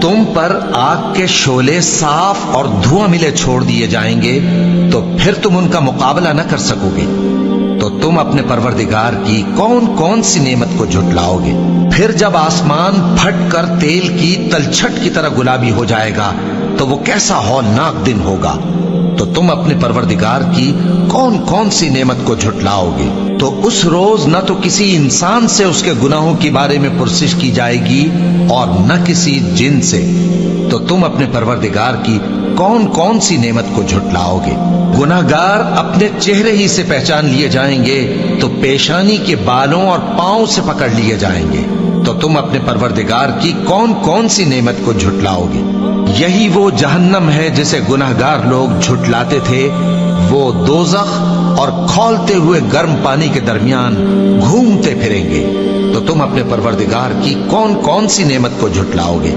तुम पर आग के शोले साफ और धुआं मिले छोड़ दिए जाएंगे तो फिर तुम उनका मुकाबला न कर सकोगे। तो तुम अपने परवरदिगार की कौन कौन सी नेमत को झुटलाओगे। फिर जब आसमान फट कर तेल की तलछट की तरह गुलाबी हो जाएगा तो वो कैसा हौलनाक दिन होगा। तो तुम अपने परवरदिगार की कौन कौन सी नेमत को झुटलाओगे। तो उस रोज न तो किसी इंसान से उसके गुनाहों के बारे में पुरसिश की जाएगी और न किसी जिन से। तो तुम अपने परवरदिगार की कौन कौन सी नेमत को झुटलाओगे। गुनाहगार अपने चेहरे ही से पहचान लिए जाएंगे तो पेशानी के बालों और पांव से पकड़ लिए जाएंगे। तो तुम अपने परवरदिगार की कौन कौन सी नेमत को झुटलाओगे। यही वो जहन्नम है जिसे गुनाहगार लोग झुटलाते थे। वो दोज़ख और खौलते हुए गर्म पानी के दरमियान घूमते फिरेंगे। तो तुम अपने परवरदिगार की कौन कौन सी नेमत को झुटलाओगे।